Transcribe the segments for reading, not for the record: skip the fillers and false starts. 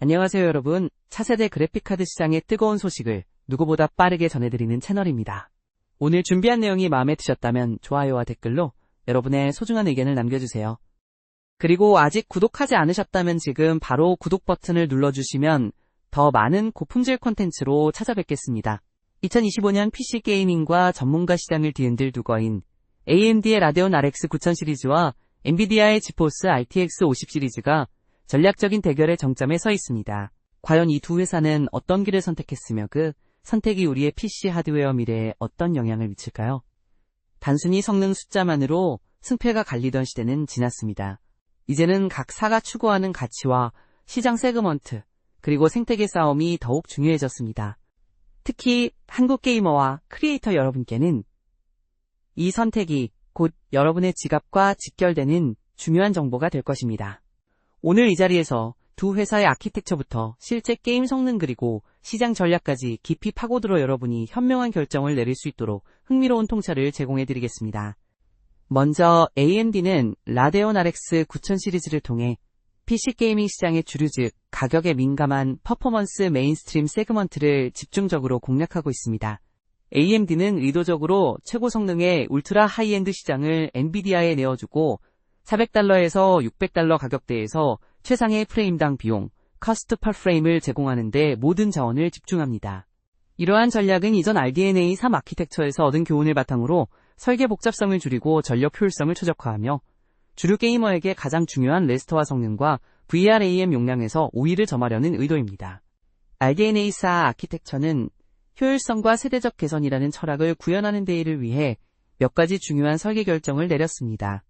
안녕하세요 여러분. 차세대 그래픽카드 시장의 뜨거운 소식을 누구보다 빠르게 전해드리는 채널입니다. 오늘 준비한 내용이 마음에 드셨다면 좋아요와 댓글로 여러분의 소중한 의견을 남겨주세요. 그리고 아직 구독하지 않으셨다면 지금 바로 구독 버튼을 눌러주시면 더 많은 고품질 콘텐츠로 찾아뵙겠습니다. 2025년 PC 게이밍과 전문가 시장을 뒤흔들 두거인 AMD의 라데온 RX 9000 시리즈와 엔비디아의 지포스 RTX 50 시리즈가 전략적인 대결의 정점에 서 있습니다. 과연 이 두 회사는 어떤 길을 선택했으며 그 선택이 우리의 PC 하드웨어 미래에 어떤 영향을 미칠까요? 단순히 성능 숫자만으로 승패가 갈리던 시대는 지났습니다. 이제는 각 사가 추구하는 가치와 시장 세그먼트, 그리고 생태계 싸움이 더욱 중요해졌습니다. 특히 한국 게이머와 크리에이터 여러분께는 이 선택이 곧 여러분의 지갑과 직결되는 중요한 정보가 될 것입니다. 오늘 이 자리에서 두 회사의 아키텍처부터 실제 게임 성능 그리고 시장 전략까지 깊이 파고들어 여러분이 현명한 결정을 내릴 수 있도록 흥미로운 통찰을 제공해드리겠습니다. 먼저 AMD는 라데온 RX 9000 시리즈를 통해 PC 게이밍 시장의 주류 즉 가격에 민감한 퍼포먼스 메인스트림 세그먼트를 집중적으로 공략하고 있습니다. AMD는 의도적으로 최고 성능의 울트라 하이엔드 시장을 엔비디아에 내어주고 400달러에서 600달러 가격대에서 최상의 프레임당 비용, 커스트 per 프레임을 제공하는 데 모든 자원을 집중합니다. 이러한 전략은 이전 RDNA 3 아키텍처에서 얻은 교훈을 바탕으로 설계 복잡성을 줄이고 전력 효율성을 최적화하며 주류 게이머에게 가장 중요한 레스터화 성능과 VRAM 용량에서 우위를 점하려는 의도입니다. RDNA 4 아키텍처는 효율성과 세대적 개선이라는 철학을 구현하는 데를 위해 몇 가지 중요한 설계 결정을 내렸습니다.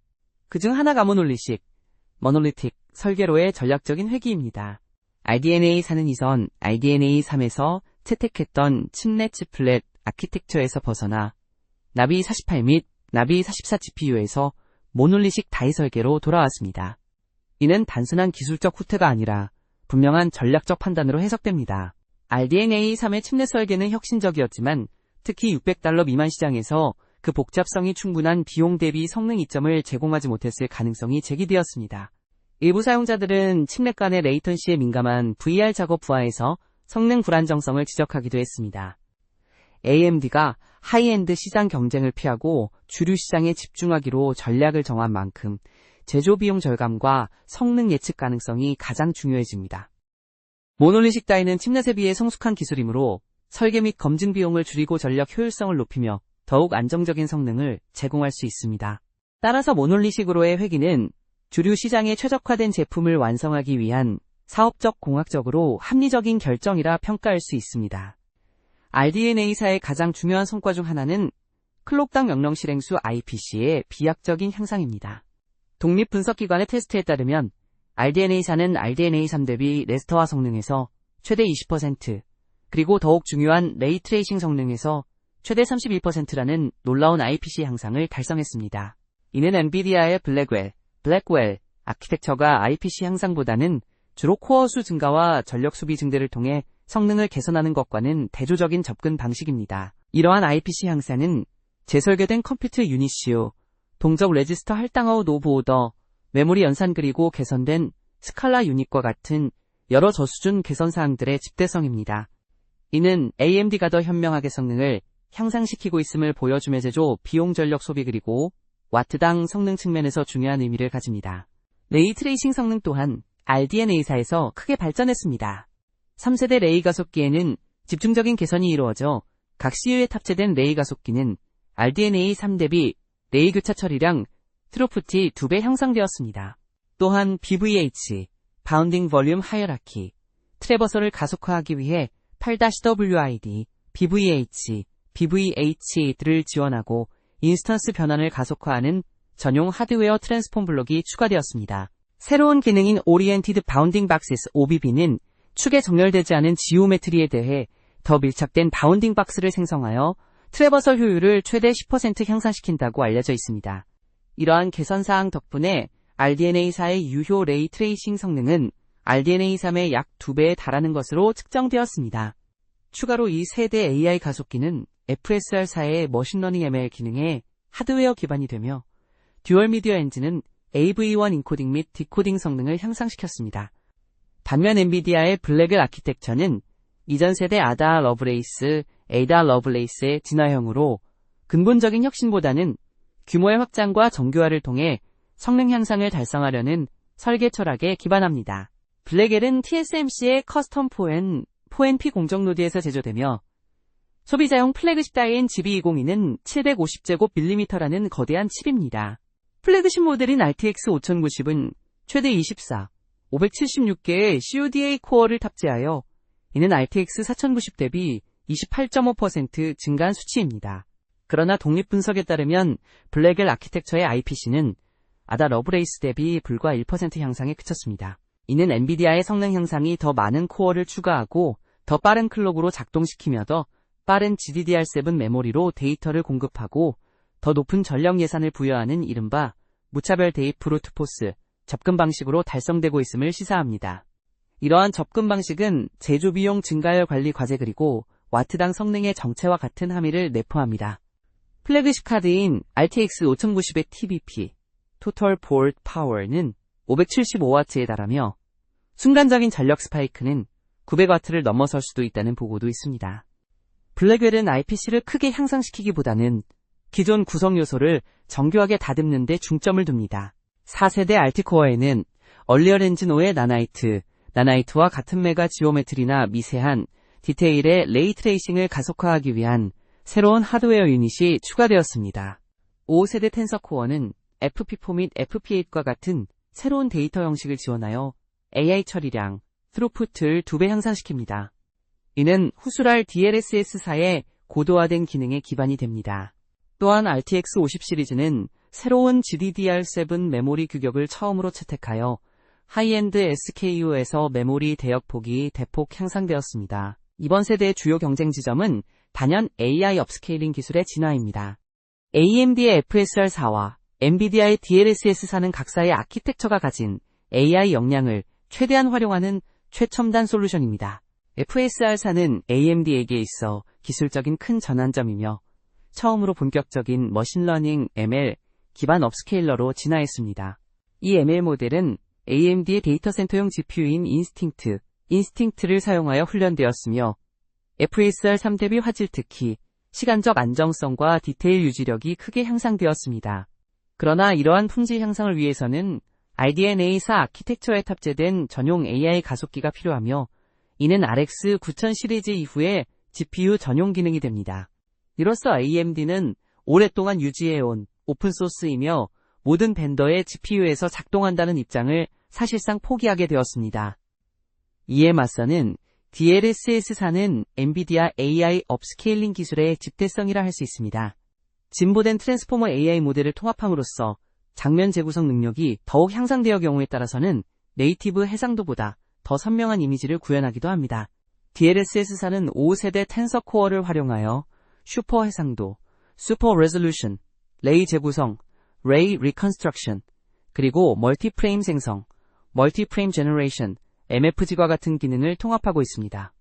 그중 하나가 모놀리틱 설계로의 전략적인 회귀입니다. RDNA4는 이전 RDNA3에서 채택했던 칩넷 치플렛 아키텍처에서 벗어나 나비 48 및 나비 44 GPU에서 모놀리식 다이 설계로 돌아왔습니다. 이는 단순한 기술적 후퇴가 아니라 분명한 전략적 판단으로 해석됩니다. RDNA3의 칩넷 설계는 혁신적이었지만 특히 600달러 미만 시장에서 그 복잡성이 충분한 비용 대비 성능 이점을 제공하지 못했을 가능성이 제기되었습니다. 일부 사용자들은 칩넷 간의 레이턴시에 민감한 VR 작업 부하에서 성능 불안정성을 지적하기도 했습니다. AMD가 하이엔드 시장 경쟁을 피하고 주류 시장에 집중하기로 전략을 정한 만큼 제조 비용 절감과 성능 예측 가능성이 가장 중요해집니다. 모놀리식 다이는 칩넷에 비해 성숙한 기술이므로 설계 및 검증 비용을 줄이고 전력 효율성을 높이며 더욱 안정적인 성능을 제공할 수 있습니다. 따라서 모놀리식으로의 회귀는 주류 시장에 최적화된 제품을 완성하기 위한 사업적 공학적으로 합리적인 결정이라 평가할 수 있습니다. RDNA4의 가장 중요한 성과 중 하나는 클록당 명령 실행수 IPC의 비약적인 향상입니다. 독립분석기관의 테스트에 따르면 RDNA4는 RDNA3 대비 레스터화 성능에서 최대 20%, 그리고 더욱 중요한 레이트레이싱 성능에서 최대 32%라는 놀라운 IPC 향상을 달성했습니다. 이는 엔비디아의 블랙웰 아키텍처가 IPC 향상보다는 주로 코어 수 증가와 전력 소비 증대를 통해 성능을 개선하는 것과는 대조적인 접근 방식입니다. 이러한 IPC 향상은 재설계된 컴퓨터 유닛이요, 동적 레지스터 할당어 후 노브 오더, 메모리 연산 그리고 개선된 스칼라 유닛과 같은 여러 저수준 개선 사항들의 집대성입니다. 이는 AMD가 더 현명하게 성능을 향상시키고 있음을 보여주며 제조, 비용 전력 소비 그리고 와트당 성능 측면에서 중요한 의미를 가집니다. 레이트레이싱 성능 또한 RDNA4에서 크게 발전했습니다. 3세대 레이 가속기에는 집중적인 개선이 이루어져 각 CU에 탑재된 레이 가속기는 RDNA3 대비 레이 교차 처리량 트루풋이 2배 향상되었습니다. 또한 BVH, 바운딩 볼륨 하이어라키, 트래버설을 가속화하기 위해 8-WID, BVH들을 지원하고 인스턴스 변환을 가속화하는 전용 하드웨어 트랜스폼 블록이 추가되었습니다. 새로운 기능인 오리엔티드 바운딩 박시스 OBB는 축에 정렬되지 않은 지오메트리에 대해 더 밀착된 바운딩 박스를 생성하여 트래버설 효율을 최대 10% 향상시킨다고 알려져 있습니다. 이러한 개선사항 덕분에 RDNA4의 유효 레이 트레이싱 성능은 RDNA3의 약 2배에 달하는 것으로 측정되었습니다. 추가로 이 세대 AI 가속기는 FSR4의 머신러닝 ML 기능에 하드웨어 기반이 되며 듀얼 미디어 엔진은 AV1 인코딩 및 디코딩 성능을 향상시켰습니다. 반면 엔비디아의 블랙을 아키텍처는 이전 세대 아다 러브레이스, 에이다 러브레이스의 진화형으로 근본적인 혁신보다는 규모의 확장과 정교화를 통해 성능 향상을 달성하려는 설계 철학에 기반합니다. 블랙엘은 TSMC의 커스텀 4N P 공정 노드에서 제조되며 소비자용 플래그십 따위인 GB202는 750제곱m라는 거대한 칩입니다. 플래그십 모델인 RTX 5090은 최대 24, 576개의 CODA 코어를 탑재하여 이는 RTX 4090 대비 28.5% 증가한 수치입니다. 그러나 독립분석에 따르면 블랙엘 아키텍처의 IPC는 아다 러브레이스 대비 불과 1% 향상에 그쳤습니다. 이는 엔비디아의 성능 향상이 더 많은 코어를 추가하고 더 빠른 클럭으로 작동시키며 더 빠른 GDDR7 메모리로 데이터를 공급하고 더 높은 전력 예산을 부여하는 이른바 무차별 대입 브루트포스 접근 방식으로 달성되고 있음을 시사합니다. 이러한 접근 방식은 제조 비용 증가율 관리 과제 그리고 와트당 성능의 정체와 같은 함의를 내포합니다. 플래그십 카드인 RTX 5090의 TBP Total Board Power는 575W에 달하며 순간적인 전력 스파이크는 900W를 넘어설 수도 있다는 보고도 있습니다. 블랙웰은 IPC를 크게 향상시키기보다는 기존 구성 요소를 정교하게 다듬는 데 중점을 둡니다. 4세대 알티코어에는 얼리어 렌즈노의 나나이트와 같은 메가 지오메트리나 미세한 디테일의 레이 트레이싱을 가속화하기 위한 새로운 하드웨어 유닛이 추가되었습니다. 5세대 텐서 코어는 FP4 및 FP8과 같은 새로운 데이터 형식을 지원하여 AI 처리량, throughput를 2배 향상시킵니다. 이는 후술할 DLSS4의 고도화된 기능의 기반이 됩니다. 또한 RTX 50 시리즈는 새로운 GDDR7 메모리 규격을 처음으로 채택하여 하이엔드 SKU에서 메모리 대역폭이 대폭 향상되었습니다. 이번 세대의 주요 경쟁 지점은 단연 AI 업스케일링 기술의 진화입니다. AMD의 FSR4와 엔비디아의 DLSS4는 각사의 아키텍처가 가진 AI 역량을 최대한 활용하는 최첨단 솔루션입니다. FSR4는 AMD에게 있어 기술적인 큰 전환점이며 처음으로 본격적인 머신러닝 ML 기반 업스케일러로 진화했습니다. 이 ML 모델은 AMD의 데이터 센터용 GPU인 인스팅트를 사용하여 훈련되었으며 FSR3 대비 화질 특히 시간적 안정성과 디테일 유지력이 크게 향상되었습니다. 그러나 이러한 품질 향상을 위해서는 RDNA4 아키텍처에 탑재된 전용 AI 가속기가 필요하며 이는 RX 9000 시리즈 이후에 GPU 전용 기능이 됩니다. 이로써 AMD는 오랫동안 유지해온 오픈소스이며 모든 벤더의 GPU에서 작동한다는 입장을 사실상 포기하게 되었습니다. 이에 맞서는 DLSS4는 엔비디아 AI 업스케일링 기술의 집대성이라 할 수 있습니다. 진보된 트랜스포머 AI 모델을 통합함으로써 장면 재구성 능력이 더욱 향상되어 경우에 따라서는 네이티브 해상도보다 더 선명한 이미지를 구현하기도 합니다. DLSS4는 5세대 텐서 코어를 활용하여 슈퍼 해상도, 슈퍼 레졸루션, 레이 재구성, 레이 리컨스트럭션, 그리고 멀티 프레임 생성, 멀티 프레임 제너레이션, MFG과 같은 기능을 통합하고 있습니다.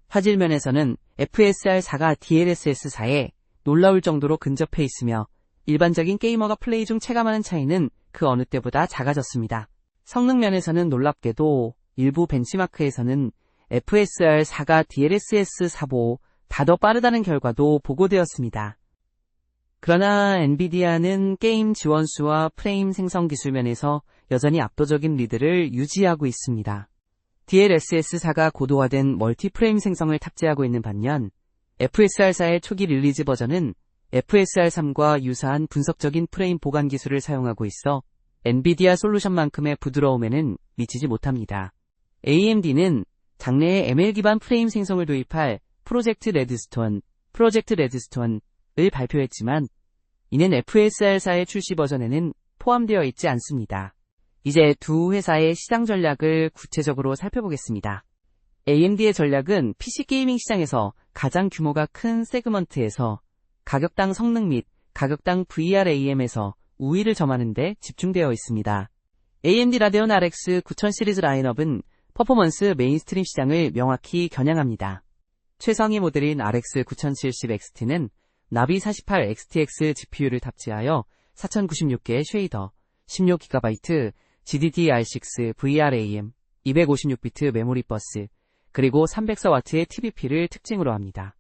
화질 면에서는 FSR4가 DLSS4에 놀라울 정도로 근접해 있으며 일반적인 게이머가 플레이 중 체감하는 차이는 그 어느 때보다 작아졌습니다. 성능 면에서는 놀랍게도 일부 벤치마크에서는 FSR4가 DLSS4보다 더 빠르다는 결과도 보고되었습니다. 그러나 엔비디아는 게임 지원수와 프레임 생성 기술 면에서 여전히 압도적인 리드를 유지하고 있습니다. DLSS4가 고도화된 멀티프레임 생성을 탑재하고 있는 반면 FSR4의 초기 릴리즈 버전은 FSR3과 유사한 분석적인 프레임 보관 기술을 사용하고 있어 엔비디아 솔루션만큼의 부드러움에는 미치지 못합니다. AMD는 장래에 ML 기반 프레임 생성을 도입할 프로젝트 레드스톤을 발표했지만 이는 FSR4의 출시 버전에는 포함되어 있지 않습니다. 이제 두 회사의 시장 전략을 구체적으로 살펴보겠습니다. AMD의 전략은 PC 게이밍 시장에서 가장 규모가 큰 세그먼트에서 가격당 성능 및 가격당 VRAM에서 우위를 점하는 데 집중되어 있습니다. AMD 라데온 RX 9000 시리즈 라인업은 퍼포먼스 메인스트림 시장을 명확히 겨냥합니다. 최상위 모델인 RX 9070XT는 나비 48 XTX GPU를 탑재하여 4096개의 쉐이더, 16GB GDDR6 VRAM, 256비트 메모리 버스, 그리고 304W의 TVP를 특징으로 합니다.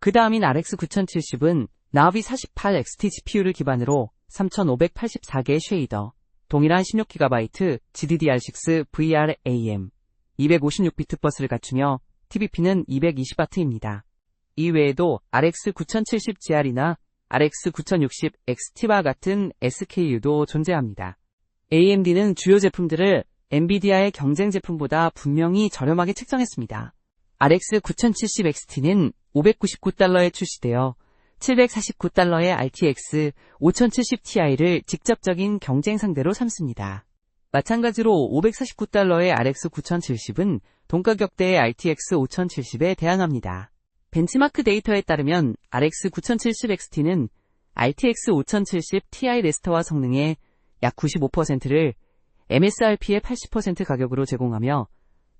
그 다음인 RX 9070은 나비 48XT GPU를 기반으로 3584개의 쉐이더, 동일한 16GB GDDR6 VRAM, 256비트 버스를 갖추며 TVP는 220W입니다. 이외에도 RX 9070GR이나 RX 9060XT와 같은 SKU도 존재합니다. AMD는 주요 제품들을 엔비디아의 경쟁 제품보다 분명히 저렴하게 책정했습니다. RX 9070XT는 $599에 출시되어 $749의 RTX 5070ti를 직접적인 경쟁 상대로 삼습니다. 마찬가지로 $549의 RX 9070은 동가격대의 RTX 5070에 대항합니다. 벤치마크 데이터에 따르면 RX 9070XT는 RTX 5070ti 레스터와 성능의 약 95%를 MSRP의 80% 가격으로 제공하며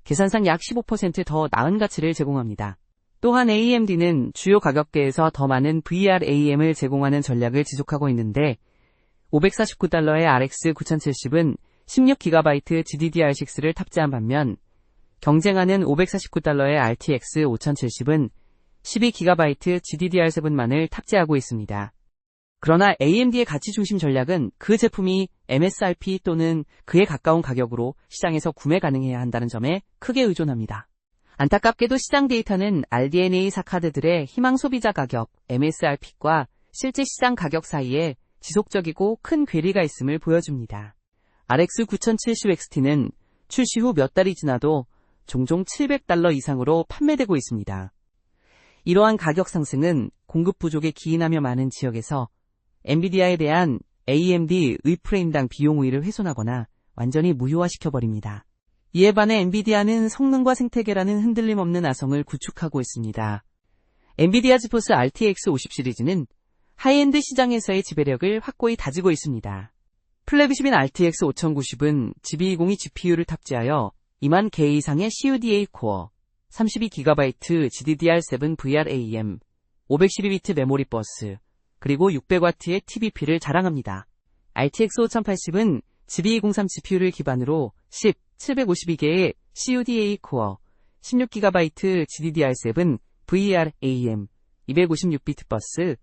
계산상 약 15% 더 나은 가치를 제공합니다. 또한 AMD는 주요 가격대에서 더 많은 VRAM을 제공하는 전략을 지속하고 있는데 $549의 RX 9070은 16GB GDDR6를 탑재한 반면 경쟁하는 $549의 RTX 5070은 12GB GDDR7만을 탑재하고 있습니다. 그러나 AMD의 가치 중심 전략은 그 제품이 MSRP 또는 그에 가까운 가격으로 시장에서 구매 가능해야 한다는 점에 크게 의존합니다. 안타깝게도 시장 데이터는 RDNA 사카드들의 희망 소비자 가격 MSRP과 실제 시장 가격 사이에 지속적이고 큰 괴리가 있음을 보여줍니다. RX 9070XT는 출시 후 몇 달이 지나도 종종 $700 이상으로 판매되고 있습니다. 이러한 가격 상승은 공급 부족에 기인하며 많은 지역에서 엔비디아에 대한 AMD의 프레임당 비용 우위를 훼손하거나 완전히 무효화시켜버립니다. 이에 반해 엔비디아는 성능과 생태계라는 흔들림 없는 아성을 구축하고 있습니다. 엔비디아 지포스 RTX 50 시리즈는 하이엔드 시장에서의 지배력을 확고히 다지고 있습니다. 플래그십인 RTX 5090은 GB202 GPU를 탑재하여 2만 개 이상의 CUDA 코어, 32GB GDDR7 VRAM, 512비트 메모리 버스, 그리고 600W의 TVP를 자랑합니다. RTX 5080은 GB203 GPU를 기반으로 752개의 CUDA 코어, 16GB GDDR7 VRAM, 256비트 버스,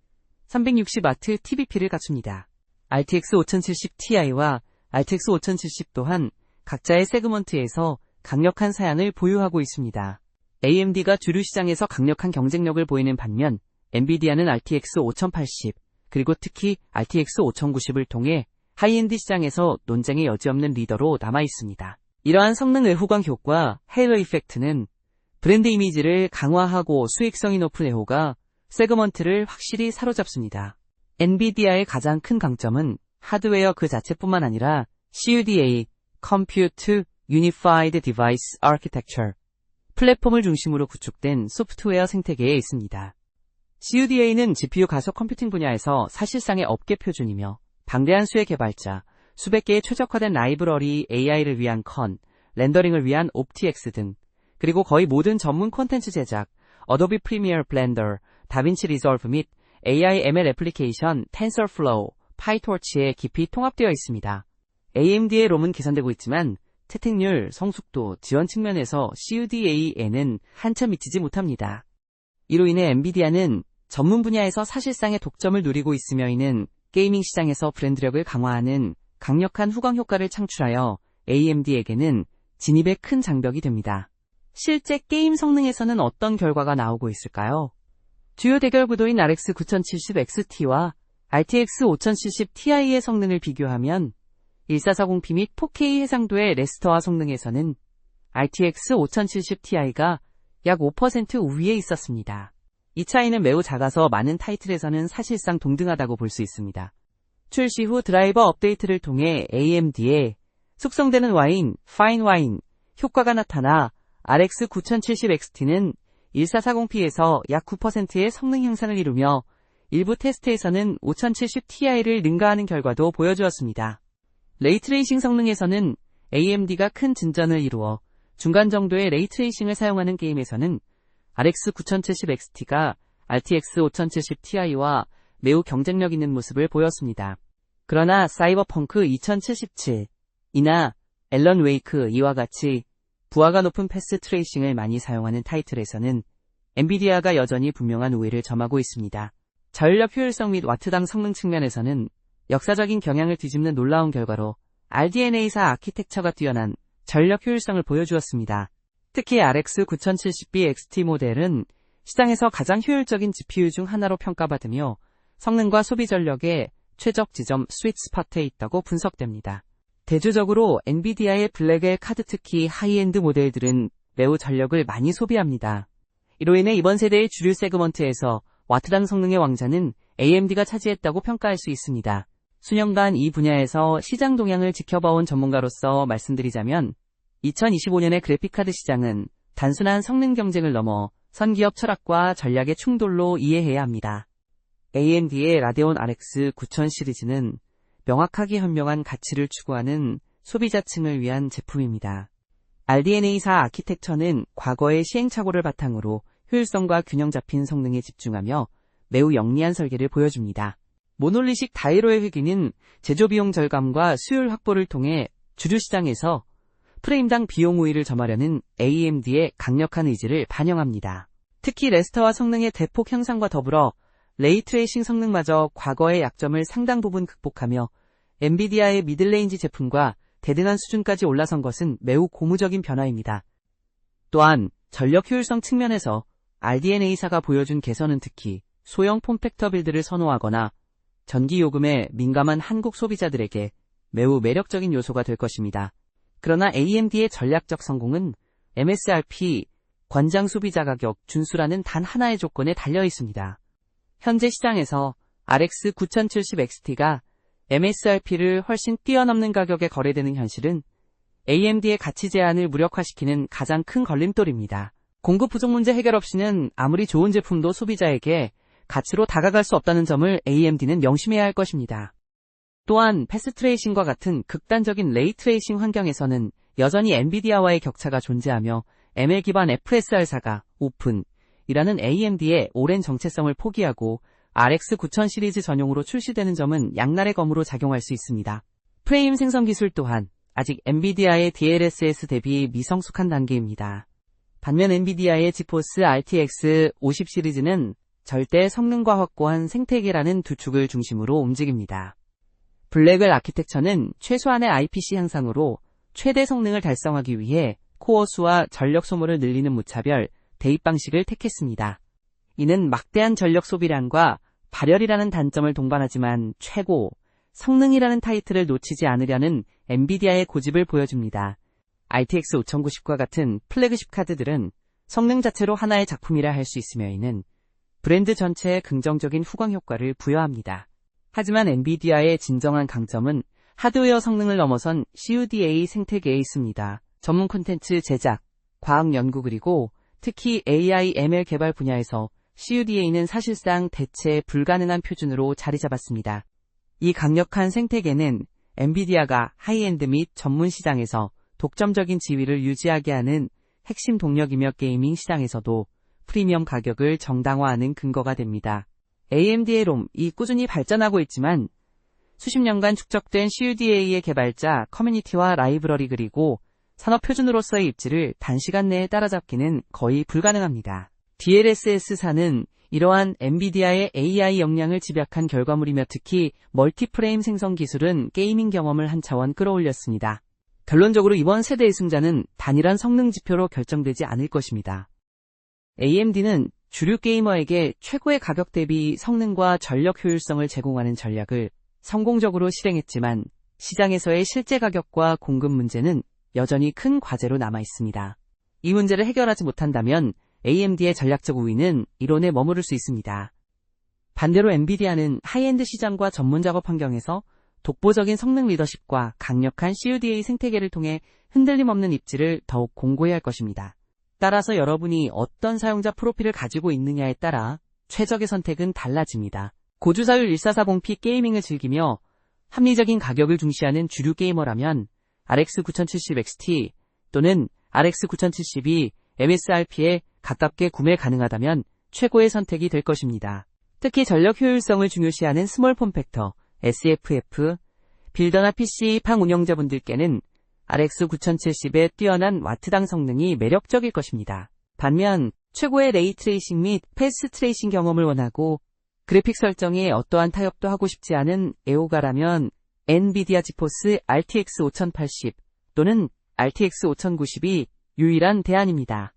360W TVP를 갖춥니다. RTX 5070ti와 RTX 5070 또한 각자의 세그먼트에서 강력한 사양을 보유하고 있습니다. AMD가 주류 시장에서 강력한 경쟁력을 보이는 반면 엔비디아는 RTX 5080 그리고 특히 RTX 5090을 통해 하이엔드 시장에서 논쟁의 여지 없는 리더로 남아 있습니다. 이러한 성능 외후광 효과 헤일로 이펙트는 브랜드 이미지를 강화하고 수익성이 높은 애호가 세그먼트를 확실히 사로잡습니다. 엔비디아의 가장 큰 강점은 하드웨어 그 자체뿐만 아니라 CUDA, Compute Unified Device Architecture, 플랫폼을 중심으로 구축된 소프트웨어 생태계에 있습니다. CUDA는 GPU 가속 컴퓨팅 분야에서 사실상의 업계 표준이며 방대한 수의 개발자, 수백 개의 최적화된 라이브러리 AI를 위한 렌더링을 위한 OptiX 등, 그리고 거의 모든 전문 콘텐츠 제작, 어도비 프리미어 블렌더, 다빈치 리졸브 및 AI ML 애플리케이션 텐서플로우, 파이토치에 깊이 통합되어 있습니다. AMD의 롬은 개선되고 있지만 채택률, 성숙도, 지원 측면에서 CUDA에는 한참 미치지 못합니다. 이로 인해 엔비디아는 전문 분야에서 사실상의 독점을 누리고 있으며 이는 게이밍 시장에서 브랜드력을 강화하는 강력한 후광 효과를 창출하여 AMD에게는 진입의 큰 장벽이 됩니다. 실제 게임 성능에서는 어떤 결과가 나오고 있을까요? 주요 대결 구도인 RX 9070XT와 RTX 5070ti의 성능을 비교하면 1440p 및 4K 해상도의 레스터화 성능에서는 RTX 5070ti가 약 5% 우위에 있었습니다. 이 차이는 매우 작아서 많은 타이틀에서는 사실상 동등하다고 볼 수 있습니다. 출시 후 드라이버 업데이트를 통해 AMD의 숙성되는 와인, 파인 와인 효과가 나타나 RX 9070XT는 1440p에서 약 9%의 성능 향상을 이루며 일부 테스트에서는 5070ti를 능가하는 결과도 보여주었습니다. 레이트레이싱 성능에서는 AMD가 큰 진전을 이루어 중간 정도의 레이트레이싱을 사용하는 게임에서는 RX 9070XT가 RTX 5070ti와 매우 경쟁력 있는 모습을 보였습니다. 그러나 사이버펑크 2077, 이나 앨런 웨이크 2와 같이 부하가 높은 패스 트레이싱을 많이 사용하는 타이틀에서는 엔비디아가 여전히 분명한 우위를 점하고 있습니다. 전력 효율성 및 와트당 성능 측면에서는 역사적인 경향을 뒤집는 놀라운 결과로 RDNA사 아키텍처가 뛰어난 전력 효율성을 보여주었습니다. 특히 RX 9070B XT 모델은 시장에서 가장 효율적인 GPU 중 하나로 평가받으며 성능과 소비 전력의 최적 지점 스윗 스팟에 있다고 분석됩니다. 대조적으로 엔비디아의 블랙엘 카드 특히 하이엔드 모델들은 매우 전력을 많이 소비합니다. 이로 인해 이번 세대의 주류 세그먼트에서 와트당 성능의 왕자는 AMD가 차지했다고 평가할 수 있습니다. 수년간 이 분야에서 시장 동향을 지켜봐온 전문가로서 말씀드리자면 2025년의 그래픽카드 시장은 단순한 성능 경쟁을 넘어 선기업 철학과 전략의 충돌로 이해해야 합니다. AMD의 라데온 RX 9000 시리즈는 명확하게 현명한 가치를 추구하는 소비자층을 위한 제품입니다. RDNA4 아키텍처는 과거의 시행착오를 바탕으로 효율성과 균형 잡힌 성능에 집중하며 매우 영리한 설계를 보여줍니다. 모놀리식 다이로의 회귀는 제조비용 절감과 수율 확보를 통해 주류 시장에서 프레임당 비용 우위를 점하려는 AMD의 강력한 의지를 반영합니다. 특히 레스터와 성능의 대폭 향상과 더불어 레이트레이싱 성능마저 과거의 약점을 상당 부분 극복하며 엔비디아의 미들레인지 제품과 대등한 수준까지 올라선 것은 매우 고무적인 변화입니다. 또한 전력 효율성 측면에서 RDNA사가 보여준 개선은 특히 소형 폼팩터 빌드를 선호하거나 전기 요금에 민감한 한국 소비자들에게 매우 매력적인 요소가 될 것입니다. 그러나 AMD의 전략적 성공은 MSRP, 권장 소비자 가격 준수라는 단 하나의 조건에 달려 있습니다. 현재 시장에서 RX 9070 XT가 MSRP를 훨씬 뛰어넘는 가격에 거래되는 현실은 AMD의 가치 제한을 무력화시키는 가장 큰 걸림돌입니다. 공급 부족 문제 해결 없이는 아무리 좋은 제품도 소비자에게 가치로 다가갈 수 없다는 점을 AMD는 명심해야 할 것입니다. 또한 패스트레이싱과 같은 극단적인 레이트레이싱 환경에서는 여전히 엔비디아와의 격차가 존재하며 ML 기반 FSR사가 오픈이라는 AMD의 오랜 정체성을 포기하고 RX 9000 시리즈 전용으로 출시되는 점은 양날의 검으로 작용할 수 있습니다. 프레임 생성 기술 또한 아직 엔비디아의 DLSS 대비 미성숙한 단계입니다. 반면 엔비디아의 지포스 RTX 50 시리즈는 절대 성능과 확고한 생태계라는 두 축을 중심으로 움직입니다. 블랙웰 아키텍처는 최소한의 IPC 향상으로 최대 성능을 달성하기 위해 코어 수와 전력 소모를 늘리는 무차별 대입 방식을 택했습니다. 이는 막대한 전력 소비량과 발열이라는 단점을 동반하지만 최고 성능이라는 타이틀을 놓치지 않으려는 엔비디아의 고집을 보여줍니다. RTX 5090과 같은 플래그십 카드들은 성능 자체로 하나의 작품이라 할 수 있으며 이는 브랜드 전체에 긍정적인 후광 효과를 부여합니다. 하지만 엔비디아의 진정한 강점은 하드웨어 성능을 넘어선 CUDA 생태계에 있습니다. 전문 콘텐츠 제작, 과학 연구 그리고 특히 AI, ML 개발 분야에서 CUDA는 사실상 대체 불가능한 표준으로 자리 잡았습니다. 이 강력한 생태계는 엔비디아가 하이엔드 및 전문 시장에서 독점적인 지위를 유지하게 하는 핵심 동력이며 게이밍 시장에서도 프리미엄 가격을 정당화하는 근거가 됩니다. AMD의 롬이 꾸준히 발전하고 있지만 수십 년간 축적된 CUDA의 개발자, 커뮤니티와 라이브러리 그리고 산업 표준으로서의 입지를 단시간 내에 따라잡기는 거의 불가능합니다. DLSS사는 이러한 엔비디아의 AI 역량을 집약한 결과물이며 특히 멀티프레임 생성 기술은 게이밍 경험을 한 차원 끌어올렸습니다. 결론적으로 이번 세대의 승자는 단일한 성능 지표로 결정되지 않을 것입니다. AMD는 주류 게이머에게 최고의 가격 대비 성능과 전력 효율성을 제공하는 전략을 성공적으로 실행했지만 시장에서의 실제 가격과 공급 문제는 여전히 큰 과제로 남아 있습니다. 이 문제를 해결하지 못한다면 AMD의 전략적 우위는 이론에 머무를 수 있습니다. 반대로 엔비디아는 하이엔드 시장과 전문 작업 환경에서 독보적인 성능 리더십과 강력한 CUDA 생태계를 통해 흔들림 없는 입지를 더욱 공고히 할 것입니다. 따라서 여러분이 어떤 사용자 프로필을 가지고 있느냐에 따라 최적의 선택은 달라집니다. 고주사율 1440p 게이밍을 즐기며 합리적인 가격을 중시하는 주류 게이머라면 RX 9070 XT 또는 RX 9070이 MSRP에 가깝게 구매 가능하다면 최고의 선택이 될 것입니다. 특히 전력 효율성을 중요시하는 스몰 폼팩터, SFF, 빌더나 PC 팡 운영자분들께는 RX 9070의 뛰어난 와트당 성능이 매력적일 것입니다. 반면 최고의 레이트레이싱 및 패스트 트레이싱 경험을 원하고 그래픽 설정에 어떠한 타협도 하고 싶지 않은 애호가라면 엔비디아 지포스 RTX 5080 또는 RTX 5090이 유일한 대안입니다.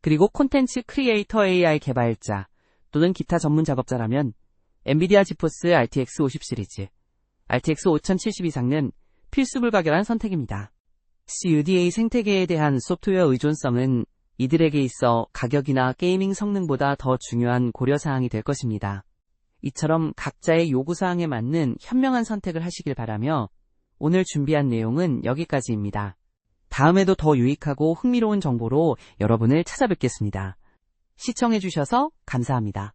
그리고 콘텐츠 크리에이터 AI 개발자 또는 기타 전문 작업자라면 엔비디아 지포스 RTX 50 시리즈, RTX 5070 이상은 필수 불가결한 선택입니다. CUDA 생태계에 대한 소프트웨어 의존성은 이들에게 있어 가격이나 게이밍 성능보다 더 중요한 고려사항이 될 것입니다. 이처럼 각자의 요구사항에 맞는 현명한 선택을 하시길 바라며 오늘 준비한 내용은 여기까지입니다. 다음에도 더 유익하고 흥미로운 정보로 여러분을 찾아뵙겠습니다. 시청해주셔서 감사합니다.